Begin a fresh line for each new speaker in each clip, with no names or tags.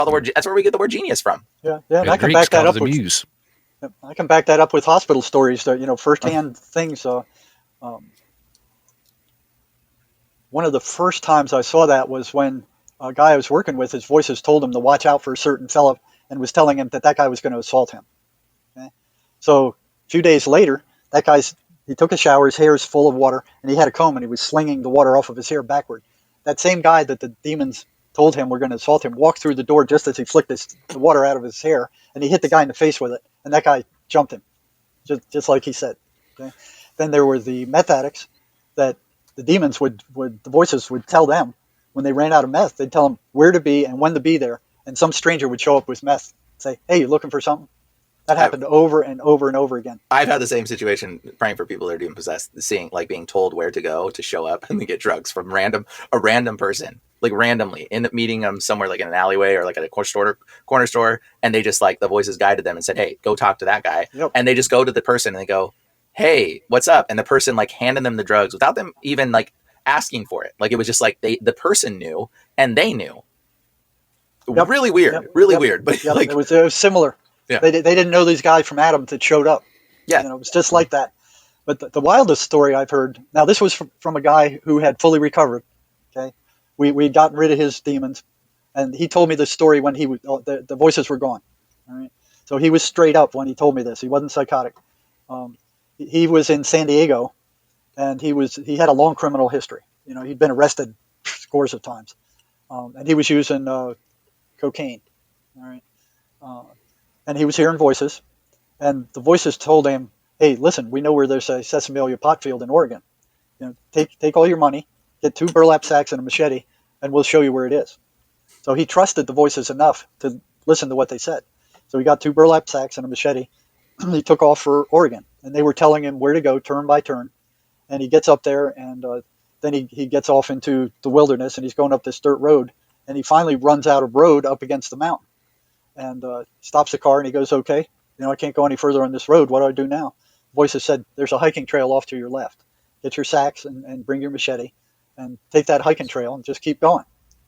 That's where we get the word genius from.
Yeah, and
The
I can
Greeks
back that
called it
up
the
with
muse.
hospital stories that firsthand things. One of the first times I saw that was when a guy I was working with, his voices told him to watch out for a certain fellow and was telling him that guy was going to assault him. Okay? So a few days later, he took a shower, his hair is full of water, and he had a comb and he was slinging the water off of his hair backward. That same guy that the demons told him we're going to assault him walked through the door just as he flicked the water out of his hair, and he hit the guy in the face with it, and that guy jumped him, just like he said. Okay? Then there were the meth addicts that the demons the voices would tell them when they ran out of meth, they'd tell them where to be and when to be there, and some stranger would show up with meth, say, "Hey, you looking for something?" That happened over and over and over again.
I've had the same situation praying for people that are demon possessed, being told where to go to show up and they get drugs from a random person, like randomly, end up meeting them somewhere like in an alleyway or like at a corner store, and they just the voices guided them and said, "Hey, go talk to that guy."
Yep.
And they just go to the person and they go, "Hey, what's up?" And the person handed them the drugs without them even asking for it. It was just the person knew and they knew. Yep. Really weird, weird, but
it was similar.
Yeah.
They didn't know these guys from Adam that showed up.
Yeah.
It was just like that. But the wildest story I've heard, now this was from a guy who had fully recovered. Okay, we'd gotten rid of his demons, and he told me this story when the voices were gone. All right, so he was straight up when he told me this. He wasn't psychotic. He was in San Diego, and he had a long criminal history. He'd been arrested scores of times, and he was using cocaine. All right. And he was hearing voices, and the voices told him, "Hey, listen, we know where there's a sesamolia pot field in Oregon. Take all your money, get 2 burlap sacks and a machete, and we'll show you where it is." So he trusted the voices enough to listen to what they said. So he got 2 burlap sacks and a machete. He took off for Oregon, and they were telling him where to go turn by turn. And he gets up there, and then he gets off into the wilderness, and he's going up this dirt road, and he finally runs out of road up against the mountain. And stops the car and he goes, "Okay, I can't go any further on this road. What do I do now?" Voices said, "There's a hiking trail off to your left. Get your sacks and bring your machete and take that hiking trail and just keep going.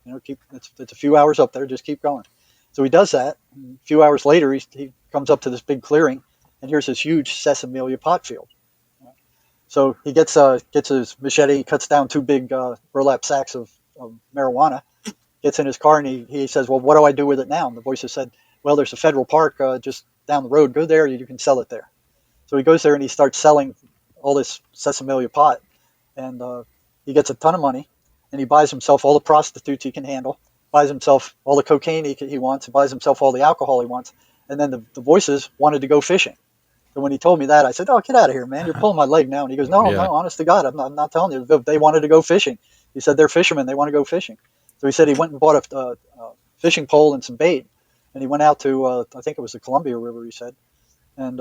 It's a few hours up there. Just keep going." So he does that. And a few hours later, he comes up to this big clearing, and here's this huge sesamolia pot field. So he gets his machete, he cuts down 2 big burlap sacks of marijuana, gets in his car, and he says, "Well, what do I do with it now?" And the voices said, "Well, there's a federal park just down the road. Go there, you can sell it there." So he goes there and he starts selling all this sesamolia pot, and he gets a ton of money, and he buys himself all the prostitutes he can handle, buys himself all the cocaine he wants, buys himself all the alcohol he wants, and then the voices wanted to go fishing. So when he told me that, I said, "Oh, get out of here, man! You're pulling my leg now." And he goes, "No,
Yeah.
no, honest to God, I'm not telling you. They wanted to go fishing." He said, "They're fishermen. They want to go fishing." So he said he went and bought a fishing pole and some bait, and he went out to, I think it was the Columbia River, he said, and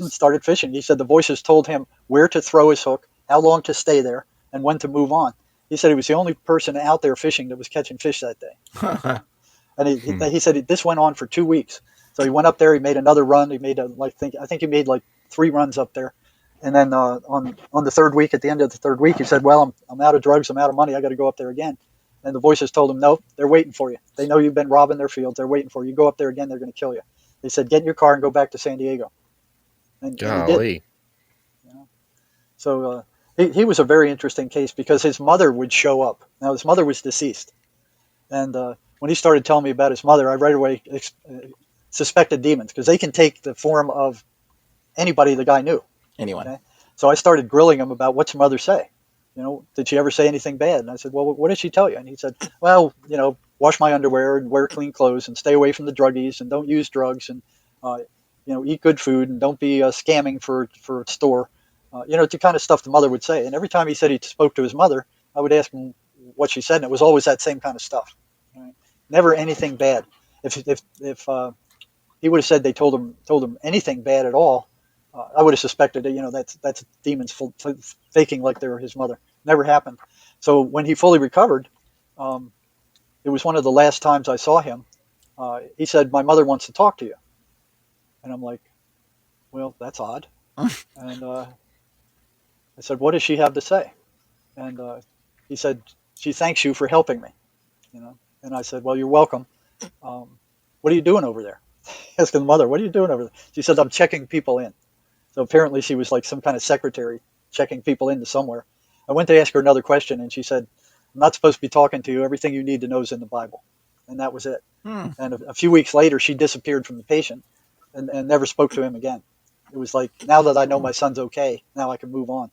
started fishing. He said the voices told him where to throw his hook, how long to stay there, and when to move on. He said he was the only person out there fishing that was catching fish that day. And he said this went on for 2 weeks. So he went up there, he made another run. He made I think he made 3 runs up there. And then on the 3rd week, at the end of the 3rd week, he said, "Well, I'm out of drugs, I'm out of money, I got to go up there again." And the voices told him, "No, they're waiting for you. They know you've been robbing their fields. They're waiting for you. You go up there again, they're going to kill you." They said, "Get in your car and go back to San Diego." And he did. So he was a very interesting case because his mother would show up. Now, his mother was deceased. And when he started telling me about his mother, I right away suspected demons because they can take the form of anybody the guy knew.
Anyone.
Okay? So I started grilling him about what's your mother say? Did she ever say anything bad? And I said, "Well, what did she tell you?" And he said, "Well, wash my underwear and wear clean clothes and stay away from the druggies and don't use drugs and, eat good food and don't be scamming for a store." The kind of stuff the mother would say. And every time he said he spoke to his mother, I would ask him what she said, and it was always that same kind of stuff. Right? Never anything bad. If he would have said they told him anything bad at all, I would have suspected that, that's demons faking like they were his mother. Never happened. So when he fully recovered, it was one of the last times I saw him. He said, "My mother wants to talk to you," and I'm like, "Well, that's odd." And I said, "What does she have to say?" And he said, "She thanks you for helping me." And I said, "Well, you're welcome. "What are you doing over there?" Asking the mother, "What are you doing over there?" She said, "I'm checking people in." So apparently she was like some kind of secretary checking people into somewhere. I went to ask her another question, and she said, "I'm not supposed to be talking to you. Everything you need to know is in the Bible." And that was it.
Hmm.
And a few weeks later, she disappeared from the patient and never spoke to him again. It was like, now that I know
Hmm.
my son's okay, now I can move on.